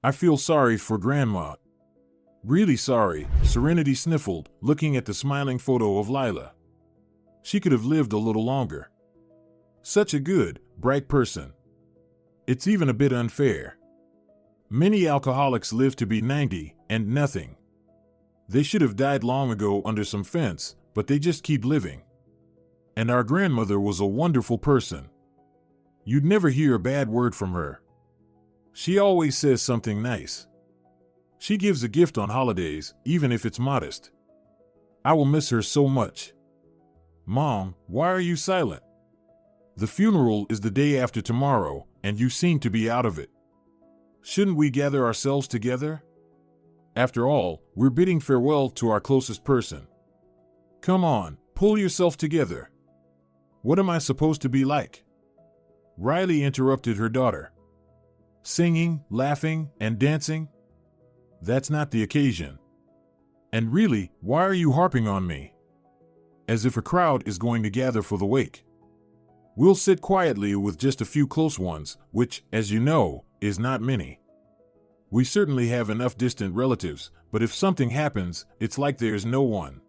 I feel sorry for Grandma. Really sorry, Serenity sniffled, looking at the smiling photo of Lila. She could have lived a little longer. Such a good, bright person. It's even a bit unfair. Many alcoholics live to be 90 and nothing. They should have died long ago under some fence, but they just keep living. And our grandmother was a wonderful person. You'd never hear a bad word from her. She always says something nice. She gives a gift on holidays, even if it's modest. I will miss her so much. Mom, why are you silent? The funeral is the day after tomorrow, and you seem to be out of it. Shouldn't we gather ourselves together? After all, we're bidding farewell to our closest person. Come on, pull yourself together. What am I supposed to be like? Riley interrupted her daughter. Singing, laughing, and dancing? That's not the occasion. And really, why are you harping on me? As if a crowd is going to gather for the wake. We'll sit quietly with just a few close ones, which, as you know, is not many. We certainly have enough distant relatives, but if something happens, it's like there's no one.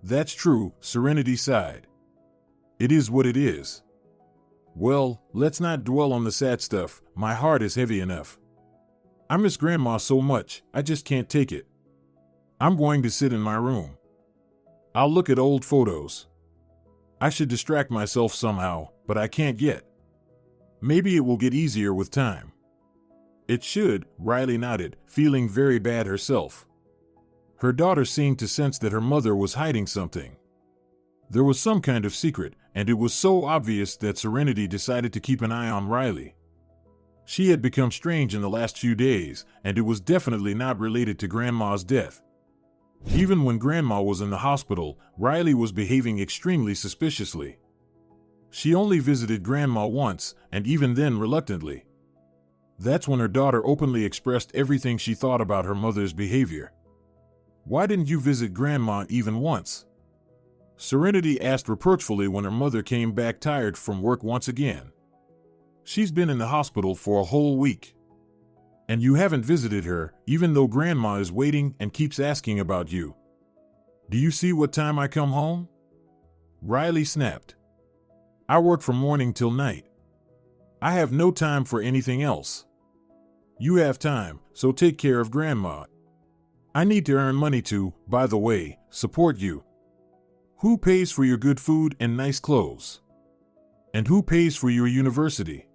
That's true, Serenity sighed. It is what it is. Well, let's not dwell on the sad stuff, my heart is heavy enough. I miss Grandma so much, I just can't take it. I'm going to sit in my room. I'll look at old photos. I should distract myself somehow, but I can't yet. Maybe it will get easier with time. It should, Riley nodded, feeling very bad herself. Her daughter seemed to sense that her mother was hiding something. There was some kind of secret, and it was so obvious that Serenity decided to keep an eye on Riley. She had become strange in the last few days, and it was definitely not related to Grandma's death. Even when Grandma was in the hospital, Riley was behaving extremely suspiciously. She only visited Grandma once, and even then reluctantly. That's when her daughter openly expressed everything she thought about her mother's behavior. Why didn't you visit Grandma even once? Serenity asked reproachfully when her mother came back tired from work once again. She's been in the hospital for a whole week. And you haven't visited her, even though Grandma is waiting and keeps asking about you. Do you see what time I come home? Riley snapped. I work from morning till night. I have no time for anything else. You have time, so take care of Grandma. I need to earn money to, by the way, support you. Who pays for your good food and nice clothes? And who pays for your university?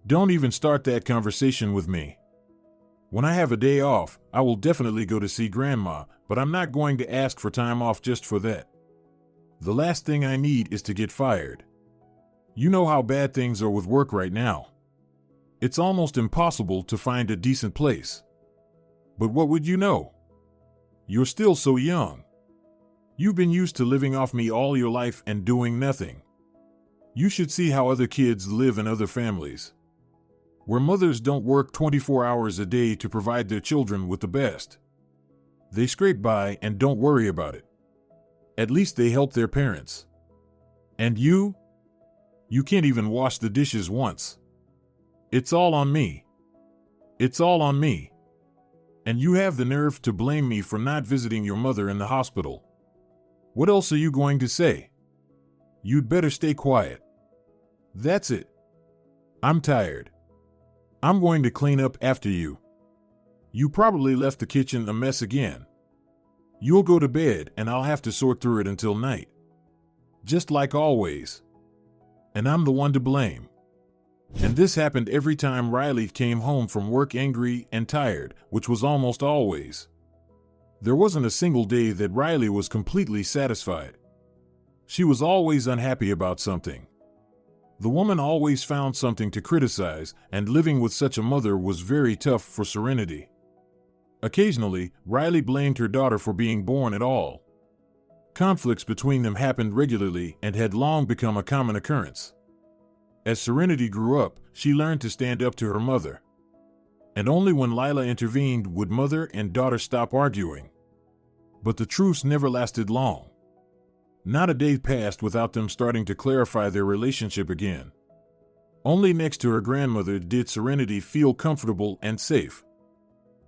Don't even start that conversation with me. When I have a day off, I will definitely go to see Grandma, but I'm not going to ask for time off just for that. The last thing I need is to get fired. You know how bad things are with work right now. It's almost impossible to find a decent place. But what would you know? You're still so young. You've been used to living off me all your life and doing nothing. You should see how other kids live in other families, where mothers don't work 24 hours a day to provide their children with the best. They scrape by and don't worry about it. At least they help their parents. And you? You can't even wash the dishes once. It's all on me. It's all on me. And you have the nerve to blame me for not visiting your mother in the hospital. What else are you going to say? You'd better stay quiet. That's it. I'm tired. I'm going to clean up after you. You probably left the kitchen a mess again. You'll go to bed and I'll have to sort through it until night. Just like always. And I'm the one to blame. And this happened every time Riley came home from work angry and tired, which was almost always. There wasn't a single day that Riley was completely satisfied. She was always unhappy about something. The woman always found something to criticize, and living with such a mother was very tough for Serenity. Occasionally, Riley blamed her daughter for being born at all. Conflicts between them happened regularly and had long become a common occurrence. As Serenity grew up, she learned to stand up to her mother. And only when Lila intervened would mother and daughter stop arguing. But the truce never lasted long. Not a day passed without them starting to clarify their relationship again. Only next to her grandmother did Serenity feel comfortable and safe.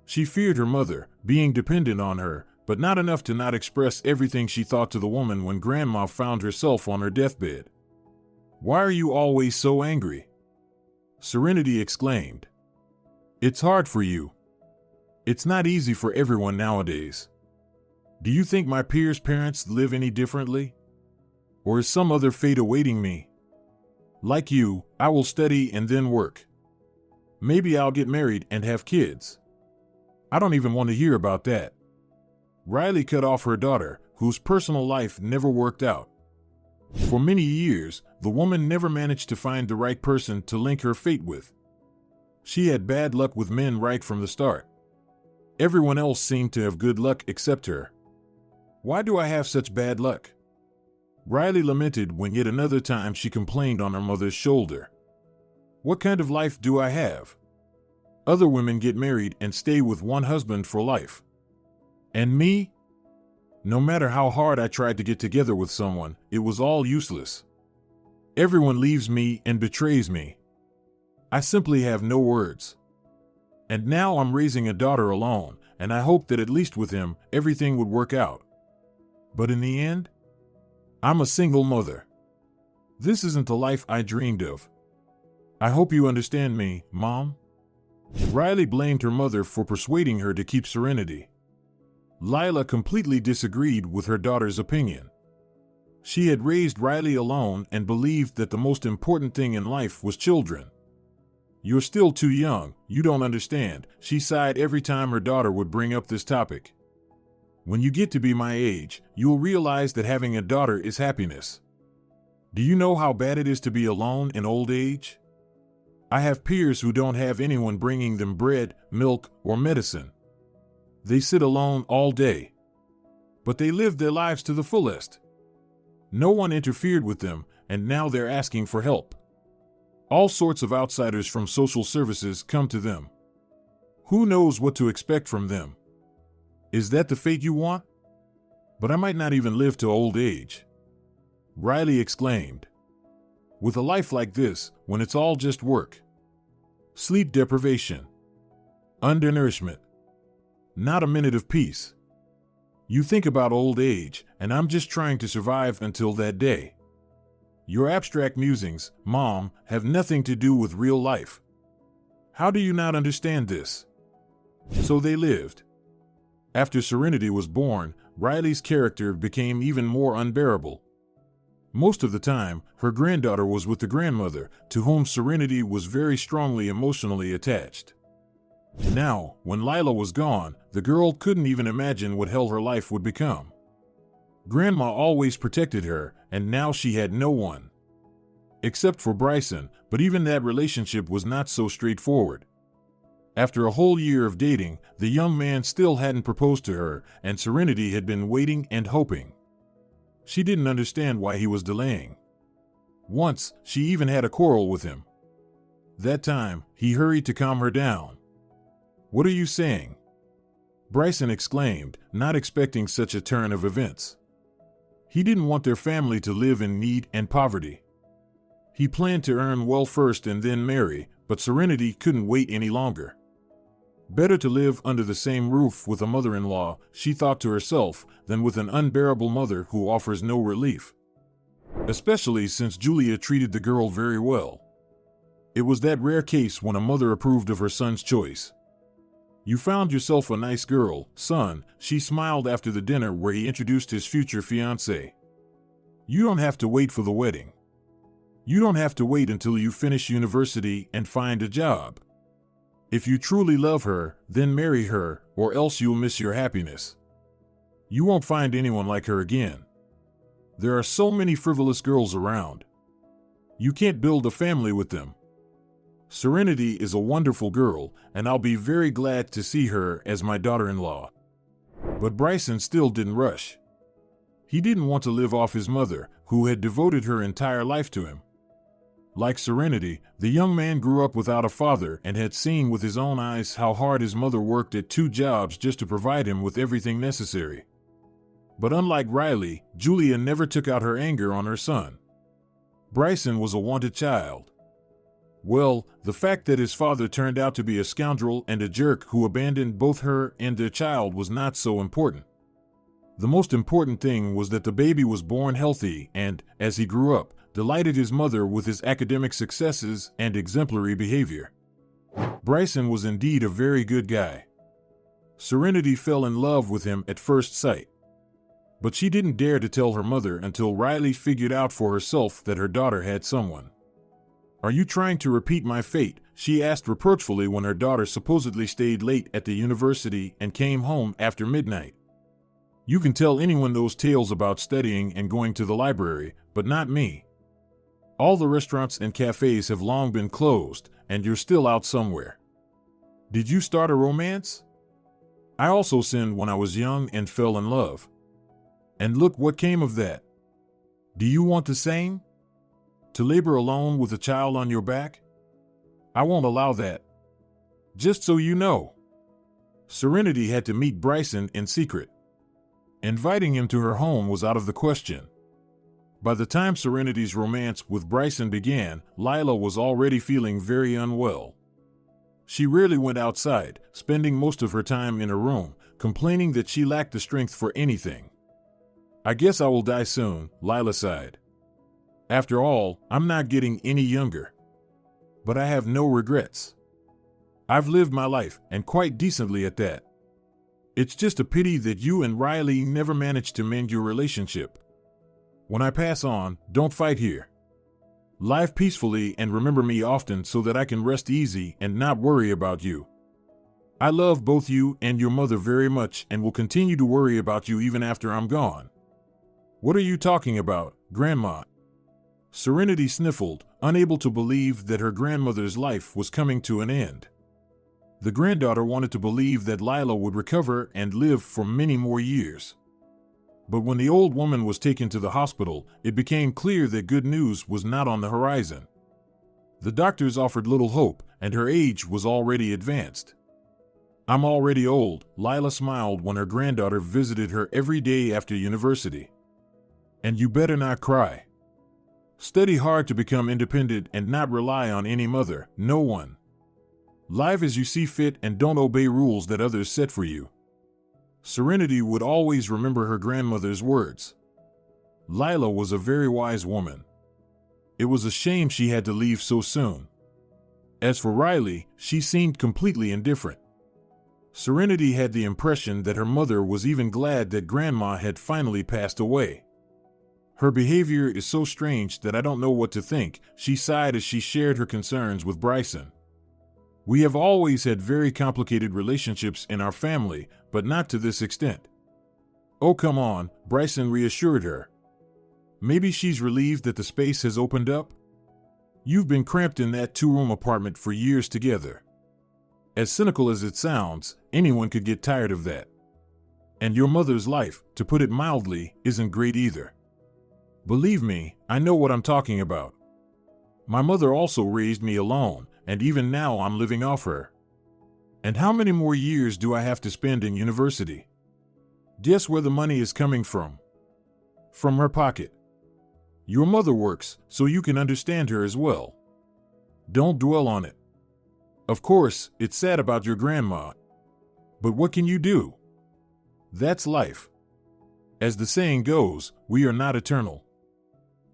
She feared her mother, being dependent on her, but not enough to not express everything she thought to the woman when Grandma found herself on her deathbed. "Why are you always so angry?" Serenity exclaimed. "It's hard for you. It's not easy for everyone nowadays. Do you think my peers' parents live any differently? Or is some other fate awaiting me? Like you, I will study and then work. Maybe I'll get married and have kids. I don't even want to hear about that." Riley cut off her daughter, whose personal life never worked out. For many years, the woman never managed to find the right person to link her fate with. She had bad luck with men right from the start. Everyone else seemed to have good luck except her. "Why do I have such bad luck?" Riley lamented when yet another time she complained on her mother's shoulder. "What kind of life do I have? Other women get married and stay with one husband for life. And me? No matter how hard I tried to get together with someone, it was all useless. Everyone leaves me and betrays me. I simply have no words. And now I'm raising a daughter alone, and I hoped that at least with him, everything would work out. But in the end, I'm a single mother. This isn't the life I dreamed of. I hope you understand me, Mom." Riley blamed her mother for persuading her to keep Serenity. Lila completely disagreed with her daughter's opinion. She had raised Riley alone and believed that the most important thing in life was children. "You're still too young, you don't understand," she sighed every time her daughter would bring up this topic. "When you get to be my age, you'll realize that having a daughter is happiness. Do you know how bad it is to be alone in old age? I have peers who don't have anyone bringing them bread, milk, or medicine. They sit alone all day. But they live their lives to the fullest. No one interfered with them, and now they're asking for help. All sorts of outsiders from social services come to them. Who knows what to expect from them? Is that the fate you want? But I might not even live to old age," Riley exclaimed. "With a life like this, when it's all just work, sleep deprivation, undernourishment, not a minute of peace. You think about old age, and I'm just trying to survive until that day. Your abstract musings, Mom, have nothing to do with real life. How do you not understand this?" So they lived. After Serenity was born, Riley's character became even more unbearable. Most of the time, her granddaughter was with the grandmother, to whom Serenity was very strongly emotionally attached. Now, when Lila was gone, the girl couldn't even imagine what hell her life would become. Grandma always protected her, and now she had no one. Except for Bryson, but even that relationship was not so straightforward. After a whole year of dating, the young man still hadn't proposed to her, and Serenity had been waiting and hoping. She didn't understand why he was delaying. Once, she even had a quarrel with him. That time, he hurried to calm her down. "What are you saying?" Bryson exclaimed, not expecting such a turn of events. He didn't want their family to live in need and poverty. He planned to earn well first and then marry, but Serenity couldn't wait any longer. Better to live under the same roof with a mother-in-law, she thought to herself, than with an unbearable mother who offers no relief. Especially since Julia treated the girl very well. It was that rare case when a mother approved of her son's choice. "You found yourself a nice girl, son," she smiled after the dinner where he introduced his future fiancée. "You don't have to wait for the wedding. You don't have to wait until you finish university and find a job. If you truly love her, then marry her, or else you'll miss your happiness. You won't find anyone like her again. There are so many frivolous girls around. You can't build a family with them. Serenity is a wonderful girl, and I'll be very glad to see her as my daughter-in-law." But Bryson still didn't rush. He didn't want to live off his mother, who had devoted her entire life to him. Like Serenity, the young man grew up without a father and had seen with his own eyes how hard his mother worked at 2 jobs just to provide him with everything necessary. But unlike Riley, Julia never took out her anger on her son. Bryson was a wanted child. Well, the fact that his father turned out to be a scoundrel and a jerk who abandoned both her and their child was not so important. The most important thing was that the baby was born healthy and, as he grew up, delighted his mother with his academic successes and exemplary behavior. Bryson was indeed a very good guy. Serenity fell in love with him at first sight. But she didn't dare to tell her mother until Riley figured out for herself that her daughter had someone. "Are you trying to repeat my fate?" she asked reproachfully when her daughter supposedly stayed late at the university and came home after midnight. "You can tell anyone those tales about studying and going to the library, but not me. All the restaurants and cafes have long been closed, and you're still out somewhere. Did you start a romance? I also sinned when I was young and fell in love. And look what came of that. Do you want the same? To labor alone with a child on your back? I won't allow that. Just so you know." Serenity had to meet Bryson in secret. Inviting him to her home was out of the question. By the time Serenity's romance with Bryson began, Lila was already feeling very unwell. She rarely went outside, spending most of her time in her room, complaining that she lacked the strength for anything. "I guess I will die soon," Lila sighed. "After all, I'm not getting any younger. But I have no regrets. I've lived my life, and quite decently at that. It's just a pity that you and Riley never managed to mend your relationship. When I pass on, don't fight here. Live peacefully and remember me often so that I can rest easy and not worry about you. I love both you and your mother very much and will continue to worry about you even after I'm gone." "What are you talking about, Grandma?" Serenity sniffled, unable to believe that her grandmother's life was coming to an end. The granddaughter wanted to believe that Lila would recover and live for many more years. But when the old woman was taken to the hospital, it became clear that good news was not on the horizon. The doctors offered little hope, and her age was already advanced. "I'm already old," Lila smiled when her granddaughter visited her every day after university. "And you better not cry. Study hard to become independent and not rely on any mother, no one. Live as you see fit and don't obey rules that others set for you." Serenity would always remember her grandmother's words. Lila was a very wise woman. It was a shame she had to leave so soon. As for Riley, she seemed completely indifferent. Serenity had the impression that her mother was even glad that Grandma had finally passed away. "Her behavior is so strange that I don't know what to think," she sighed as she shared her concerns with Bryson. "We have always had very complicated relationships in our family, but not to this extent." "Oh, come on," Bryson reassured her. "Maybe she's relieved that the space has opened up? You've been cramped in that two-room apartment for years together. As cynical as it sounds, anyone could get tired of that. And your mother's life, to put it mildly, isn't great either. Believe me, I know what I'm talking about. My mother also raised me alone, and even now I'm living off her. And how many more years do I have to spend in university? Guess where the money is coming from? From her pocket. Your mother works, so you can understand her as well. Don't dwell on it. Of course, it's sad about your grandma. But what can you do? That's life. As the saying goes, we are not eternal."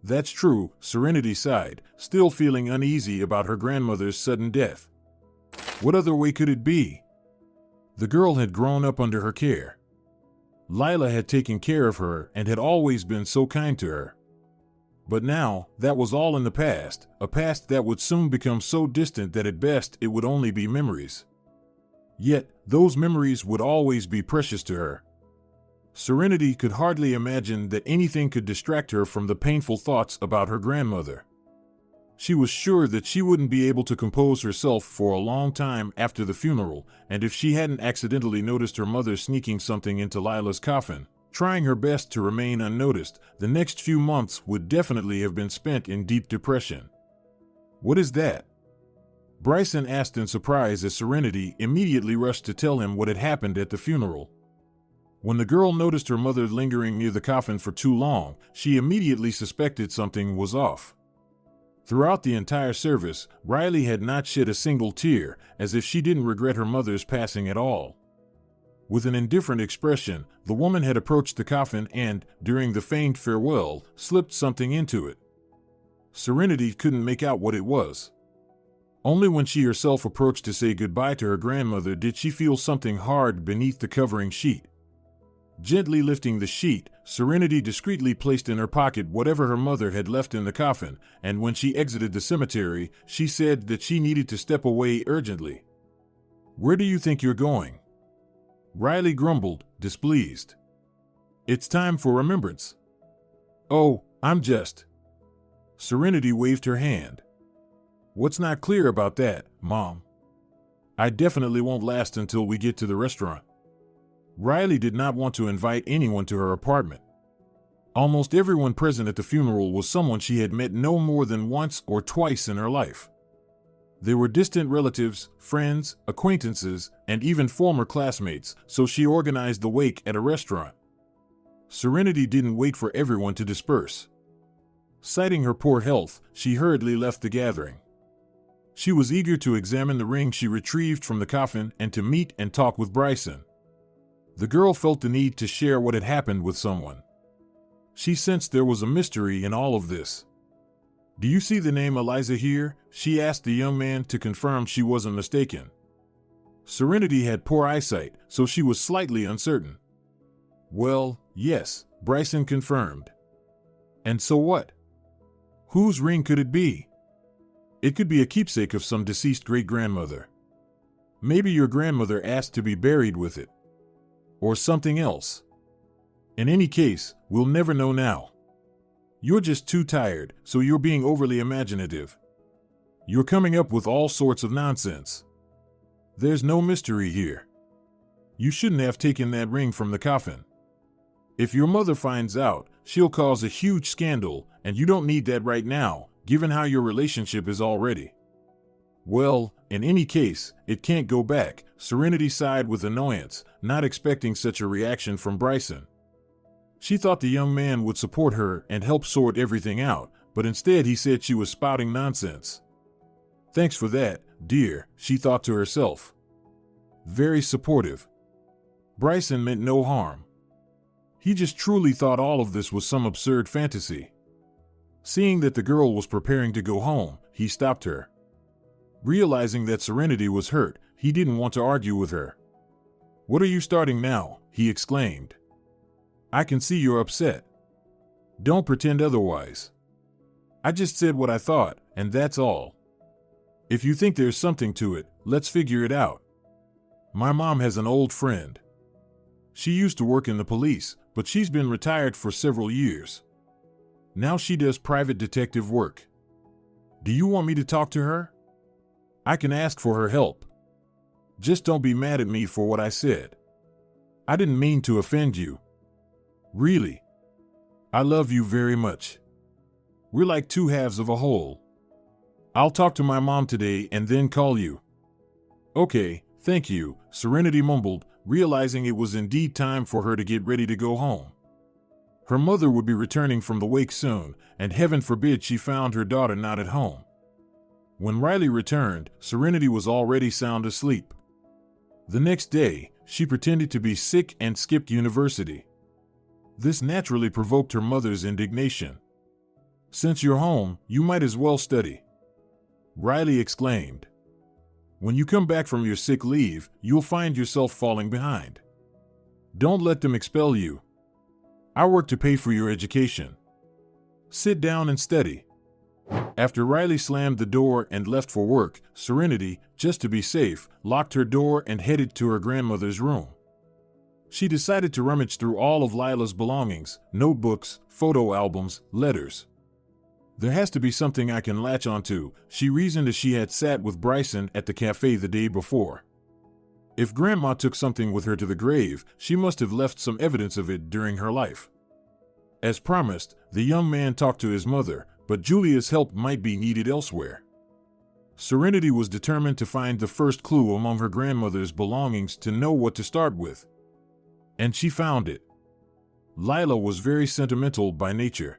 "That's true," Serenity sighed, still feeling uneasy about her grandmother's sudden death. What other way could it be? The girl had grown up under her care. Lila had taken care of her and had always been so kind to her. But now, that was all in the past, a past that would soon become so distant that at best it would only be memories. Yet, those memories would always be precious to her. Serenity could hardly imagine that anything could distract her from the painful thoughts about her grandmother. She was sure that she wouldn't be able to compose herself for a long time after the funeral, and if she hadn't accidentally noticed her mother sneaking something into Lila's coffin, trying her best to remain unnoticed, the next few months would definitely have been spent in deep depression. "What is that?" Bryson asked in surprise as Serenity immediately rushed to tell him what had happened at the funeral. When the girl noticed her mother lingering near the coffin for too long, she immediately suspected something was off. Throughout the entire service, Riley had not shed a single tear, as if she didn't regret her mother's passing at all. With an indifferent expression, the woman had approached the coffin and, during the feigned farewell, slipped something into it. Serenity couldn't make out what it was. Only when she herself approached to say goodbye to her grandmother did she feel something hard beneath the covering sheet. Gently lifting the sheet, Serenity discreetly placed in her pocket whatever her mother had left in the coffin, and when she exited the cemetery, she said that she needed to step away urgently. "Where do you think you're going?" Riley grumbled, displeased. "It's time for remembrance." "Oh, I'm just..." Serenity waved her hand. "What's not clear about that, Mom? I definitely won't last until we get to the restaurant." Riley did not want to invite anyone to her apartment. Almost everyone present at the funeral was someone she had met no more than once or twice in her life. They were distant relatives, friends, acquaintances, and even former classmates, so she organized the wake at a restaurant. Serenity didn't wait for everyone to disperse. Citing her poor health, she hurriedly left the gathering. She was eager to examine the ring she retrieved from the coffin and to meet and talk with Bryson. The girl felt the need to share what had happened with someone. She sensed there was a mystery in all of this. "Do you see the name Eliza here?" she asked the young man to confirm she wasn't mistaken. Serenity had poor eyesight, so she was slightly uncertain. "Well, yes," Bryson confirmed. "And so what? Whose ring could it be?" "It could be a keepsake of some deceased great-grandmother. Maybe your grandmother asked to be buried with it. Or something else. In any case, we'll never know now. You're just too tired, so you're being overly imaginative. You're coming up with all sorts of nonsense. There's no mystery here. You shouldn't have taken that ring from the coffin. If your mother finds out, she'll cause a huge scandal, and you don't need that right now, given how your relationship is already." "Well, in any case, it can't go back," Serenity sighed with annoyance, not expecting such a reaction from Bryson. She thought the young man would support her and help sort everything out, but instead he said she was spouting nonsense. "Thanks for that, dear," she thought to herself. Very supportive. Bryson meant no harm. He just truly thought all of this was some absurd fantasy. Seeing that the girl was preparing to go home, he stopped her. Realizing that Serenity was hurt, he didn't want to argue with her. "What are you starting now?" he exclaimed. "I can see you're upset. Don't pretend otherwise. I just said what I thought, and that's all. If you think there's something to it, let's figure it out. My mom has an old friend. She used to work in the police, but she's been retired for several years. Now she does private detective work. Do you want me to talk to her? I can ask for her help. Just don't be mad at me for what I said. I didn't mean to offend you. Really. I love you very much. We're like two halves of a whole. I'll talk to my mom today and then call you." "Okay, thank you," Serenity mumbled, realizing it was indeed time for her to get ready to go home. Her mother would be returning from the wake soon, and heaven forbid she found her daughter not at home. When Riley returned, Serenity was already sound asleep. The next day, she pretended to be sick and skipped university. This naturally provoked her mother's indignation. "Since you're home, you might as well study," Riley exclaimed. "When you come back from your sick leave, you'll find yourself falling behind. Don't let them expel you. I work to pay for your education. Sit down and study." After Riley slammed the door and left for work, Serenity, just to be safe, locked her door and headed to her grandmother's room. She decided to rummage through all of Lila's belongings, notebooks, photo albums, letters. "There has to be something I can latch onto," she reasoned as she had sat with Bryson at the cafe the day before. If Grandma took something with her to the grave, she must have left some evidence of it during her life. As promised, the young man talked to his mother, but Julia's help might be needed elsewhere. Serenity was determined to find the first clue among her grandmother's belongings to know what to start with. And she found it. Lila was very sentimental by nature.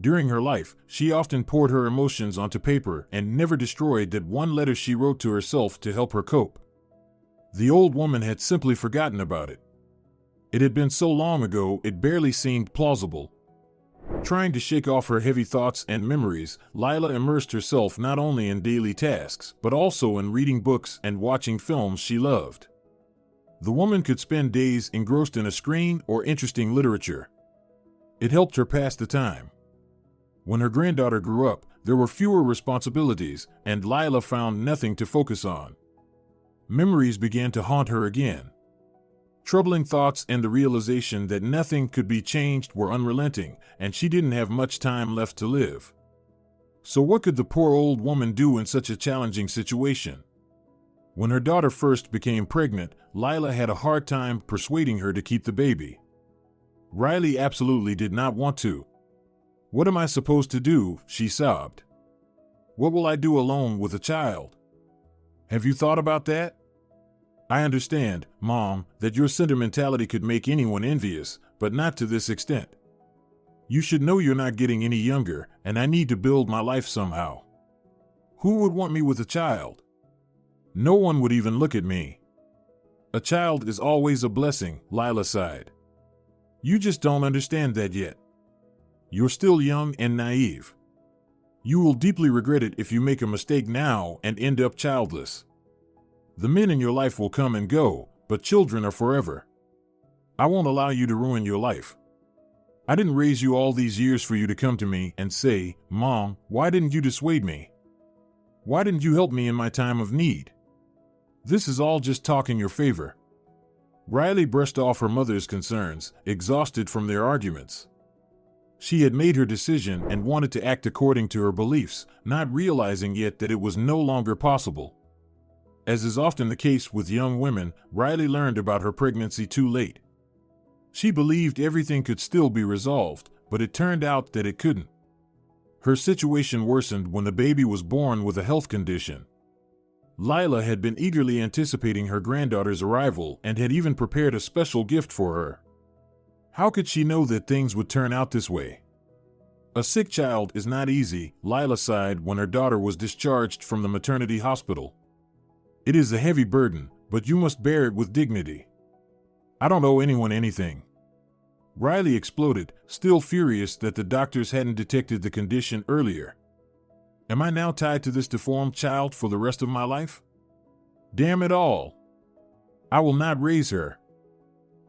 During her life, she often poured her emotions onto paper and never destroyed that one letter she wrote to herself to help her cope. The old woman had simply forgotten about it. It had been so long ago it barely seemed plausible. Trying to shake off her heavy thoughts and memories, Lila immersed herself not only in daily tasks, but also in reading books and watching films she loved. The woman could spend days engrossed in a screen or interesting literature. It helped her pass the time. When her granddaughter grew up, there were fewer responsibilities, and Lila found nothing to focus on. Memories began to haunt her again. Troubling thoughts and the realization that nothing could be changed were unrelenting, and she didn't have much time left to live. So what could the poor old woman do in such a challenging situation? When her daughter first became pregnant, Lila had a hard time persuading her to keep the baby. Riley absolutely did not want to. "What am I supposed to do?" she sobbed. "What will I do alone with a child? Have you thought about that? I understand, Mom, that your sentimentality could make anyone envious, but not to this extent. You should know you're not getting any younger, and I need to build my life somehow. Who would want me with a child? No one would even look at me." "A child is always a blessing," Lila sighed. "You just don't understand that yet. You're still young and naive. You will deeply regret it if you make a mistake now and end up childless. The men in your life will come and go, but children are forever. I won't allow you to ruin your life. I didn't raise you all these years for you to come to me and say, 'Mom, why didn't you dissuade me? Why didn't you help me in my time of need?' This is all just talk in your favor." Riley brushed off her mother's concerns, exhausted from their arguments. She had made her decision and wanted to act according to her beliefs, not realizing yet that it was no longer possible. As is often the case with young women, Riley learned about her pregnancy too late. She believed everything could still be resolved, but it turned out that it couldn't. Her situation worsened when the baby was born with a health condition. Lila had been eagerly anticipating her granddaughter's arrival and had even prepared a special gift for her. How could she know that things would turn out this way? "A sick child is not easy," Lila sighed when her daughter was discharged from the maternity hospital. "It is a heavy burden, but you must bear it with dignity. I don't owe anyone anything." Riley exploded, still furious that the doctors hadn't detected the condition earlier. "Am I now tied to this deformed child for the rest of my life? Damn it all! I will not raise her.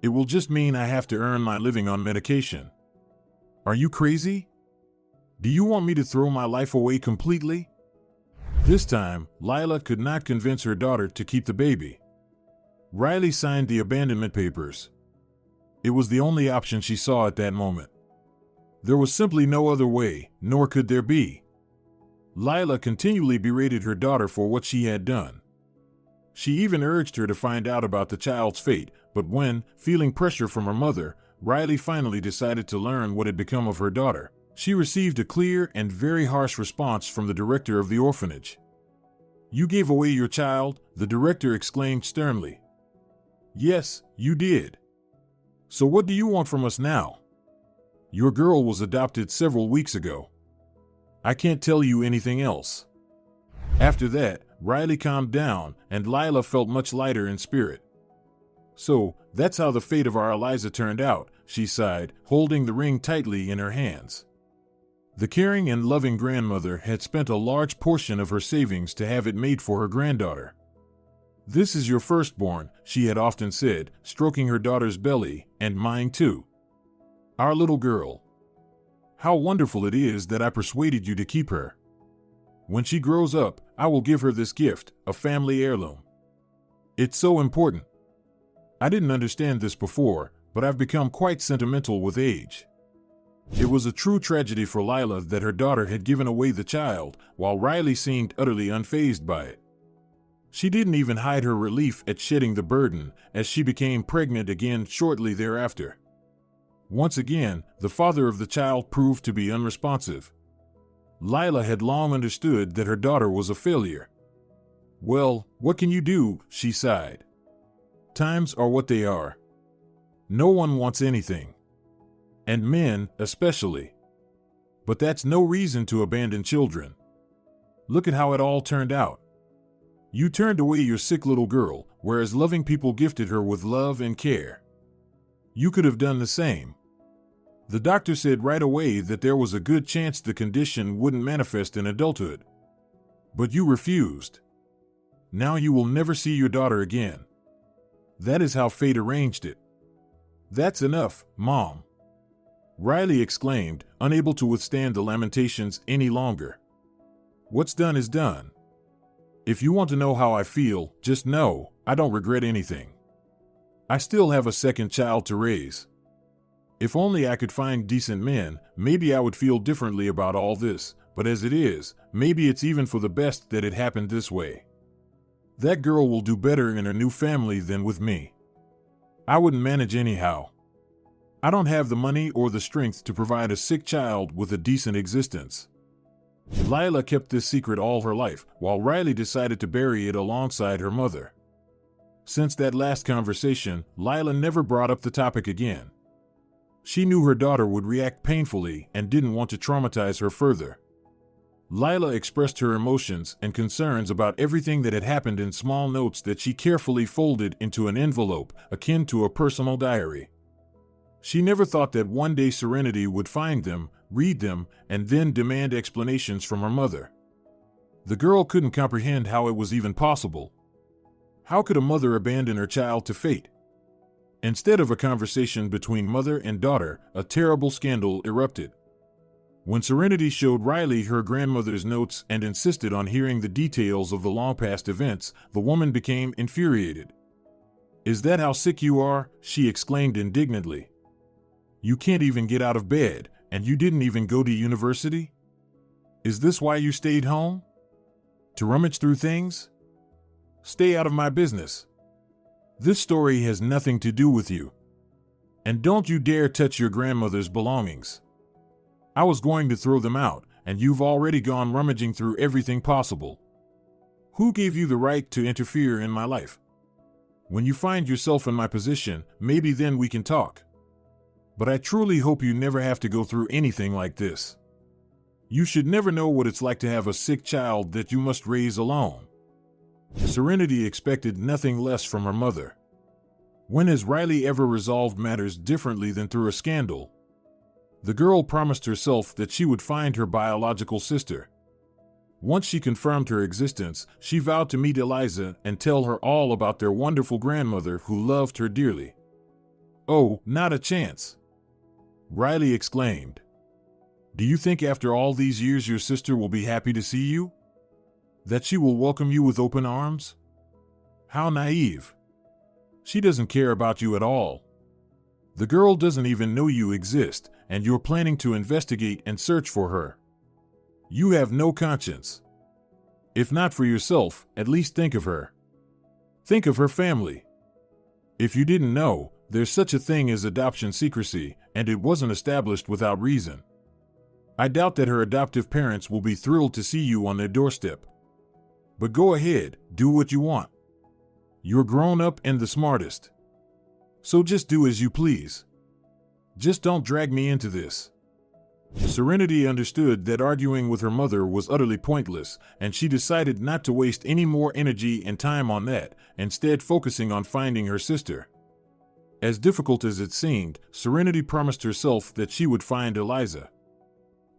It will just mean I have to earn my living on medication. Are you crazy? Do you want me to throw my life away completely?" This time, Lila could not convince her daughter to keep the baby. Riley signed the abandonment papers. It was the only option she saw at that moment. There was simply no other way, nor could there be. Lila continually berated her daughter for what she had done. She even urged her to find out about the child's fate, but when, feeling pressure from her mother, Riley finally decided to learn what had become of her daughter, she received a clear and very harsh response from the director of the orphanage. "You gave away your child," the director exclaimed sternly. "Yes, you did. So what do you want from us now? Your girl was adopted several weeks ago. I can't tell you anything else." After that, Riley calmed down, and Lila felt much lighter in spirit. "So, that's how the fate of our Eliza turned out," she sighed, holding the ring tightly in her hands. The caring and loving grandmother had spent a large portion of her savings to have it made for her granddaughter. "This is your firstborn," she had often said, stroking her daughter's belly, "and mine too. Our little girl. How wonderful it is that I persuaded you to keep her. When she grows up, I will give her this gift, a family heirloom. It's so important. I didn't understand this before, but I've become quite sentimental with age." It was a true tragedy for Lila that her daughter had given away the child, while Riley seemed utterly unfazed by it. She didn't even hide her relief at shedding the burden, as she became pregnant again shortly thereafter. Once again, the father of the child proved to be unresponsive. Lila had long understood that her daughter was a failure. "Well, what can you do?" she sighed. "Times are what they are. No one wants anything. And men, especially. But that's no reason to abandon children. Look at how it all turned out. You turned away your sick little girl, whereas loving people gifted her with love and care. You could have done the same. The doctor said right away that there was a good chance the condition wouldn't manifest in adulthood. But you refused. Now you will never see your daughter again. That is how fate arranged it. That's enough, Mom, Riley exclaimed, unable to withstand the lamentations any longer. What's done is done. If you want to know how I feel, just know I don't regret anything. I still have a second child to raise. If only I could find decent men, maybe I would feel differently about all this, but as it is, maybe it's even for the best that it happened this way. That girl will do better in her new family than with me. I wouldn't manage anyhow. I don't have the money or the strength to provide a sick child with a decent existence. Lila kept this secret all her life, while Riley decided to bury it alongside her mother. Since that last conversation, Lila never brought up the topic again. She knew her daughter would react painfully and didn't want to traumatize her further. Lila expressed her emotions and concerns about everything that had happened in small notes that she carefully folded into an envelope, akin to a personal diary. She never thought that one day Serenity would find them, read them, and then demand explanations from her mother. The girl couldn't comprehend how it was even possible. How could a mother abandon her child to fate? Instead of a conversation between mother and daughter, a terrible scandal erupted. When Serenity showed Riley her grandmother's notes and insisted on hearing the details of the long-past events, the woman became infuriated. "Is that how sick you are?" she exclaimed indignantly. "You can't even get out of bed, and you didn't even go to university? Is this why you stayed home? To rummage through things? Stay out of my business. This story has nothing to do with you. And don't you dare touch your grandmother's belongings. I was going to throw them out, and you've already gone rummaging through everything possible. Who gave you the right to interfere in my life? When you find yourself in my position, maybe then we can talk. But I truly hope you never have to go through anything like this. You should never know what it's like to have a sick child that you must raise alone." Serenity expected nothing less from her mother. When has Riley ever resolved matters differently than through a scandal? The girl promised herself that she would find her biological sister. Once she confirmed her existence, she vowed to meet Eliza and tell her all about their wonderful grandmother who loved her dearly. "Oh, not a chance!" Riley exclaimed. "Do you think after all these years your sister will be happy to see you? That she will welcome you with open arms? How naive. She doesn't care about you at all. The girl doesn't even know you exist, and you're planning to investigate and search for her. You have no conscience. If not for yourself, at least think of her. Think of her family. If you didn't know, there's such a thing as adoption secrecy, and it wasn't established without reason. I doubt that her adoptive parents will be thrilled to see you on their doorstep. But go ahead, do what you want. You're grown up and the smartest. So just do as you please. Just don't drag me into this." Serenity understood that arguing with her mother was utterly pointless, and she decided not to waste any more energy and time on that, instead focusing on finding her sister. As difficult as it seemed, Serenity promised herself that she would find Eliza.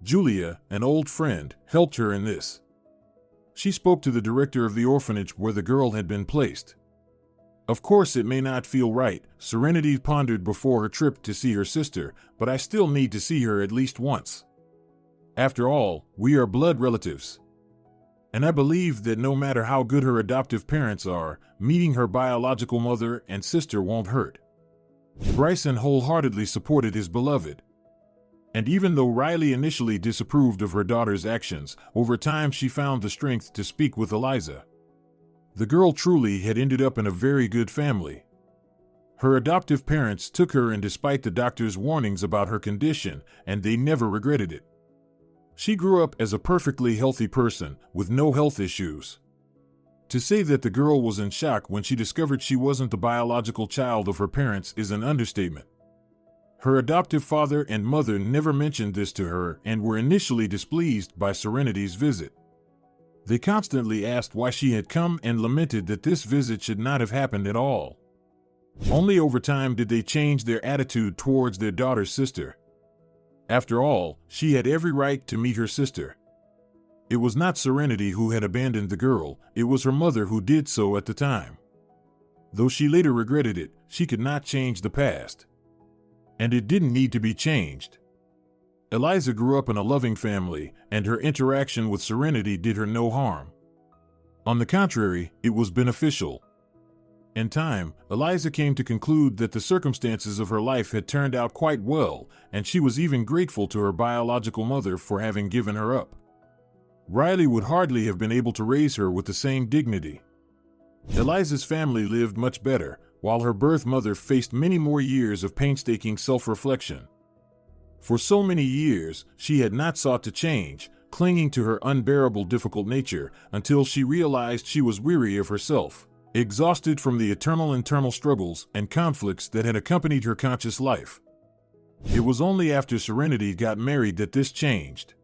Julia, an old friend, helped her in this. She spoke to the director of the orphanage where the girl had been placed. "Of course it may not feel right," Serenity pondered before her trip to see her sister, "but I still need to see her at least once. After all, we are blood relatives. And I believe that no matter how good her adoptive parents are, meeting her biological mother and sister won't hurt." Bryson wholeheartedly supported his beloved. And even though Riley initially disapproved of her daughter's actions, over time she found the strength to speak with Eliza. The girl truly had ended up in a very good family. Her adoptive parents took her in despite the doctor's warnings about her condition, and they never regretted it. She grew up as a perfectly healthy person, with no health issues. To say that the girl was in shock when she discovered she wasn't the biological child of her parents is an understatement. Her adoptive father and mother never mentioned this to her and were initially displeased by Serenity's visit. They constantly asked why she had come and lamented that this visit should not have happened at all. Only over time did they change their attitude towards their daughter's sister. After all, she had every right to meet her sister. It was not Serenity who had abandoned the girl, it was her mother who did so at the time. Though she later regretted it, she could not change the past. And it didn't need to be changed. Eliza grew up in a loving family, and her interaction with Serenity did her no harm. On the contrary, it was beneficial. In time, Eliza came to conclude that the circumstances of her life had turned out quite well, and she was even grateful to her biological mother for having given her up. Riley would hardly have been able to raise her with the same dignity. Eliza's family lived much better, while her birth mother faced many more years of painstaking self-reflection. For so many years, she had not sought to change, clinging to her unbearable difficult nature, until she realized she was weary of herself, exhausted from the eternal internal struggles and conflicts that had accompanied her conscious life. It was only after Serenity got married that this changed.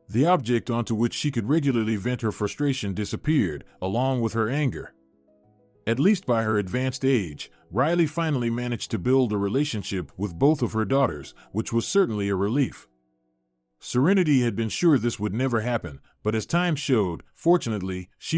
The object onto which she could regularly vent her frustration disappeared, along with her anger. At least by her advanced age, Riley finally managed to build a relationship with both of her daughters, which was certainly a relief. Serenity had been sure this would never happen, but as time showed, fortunately, she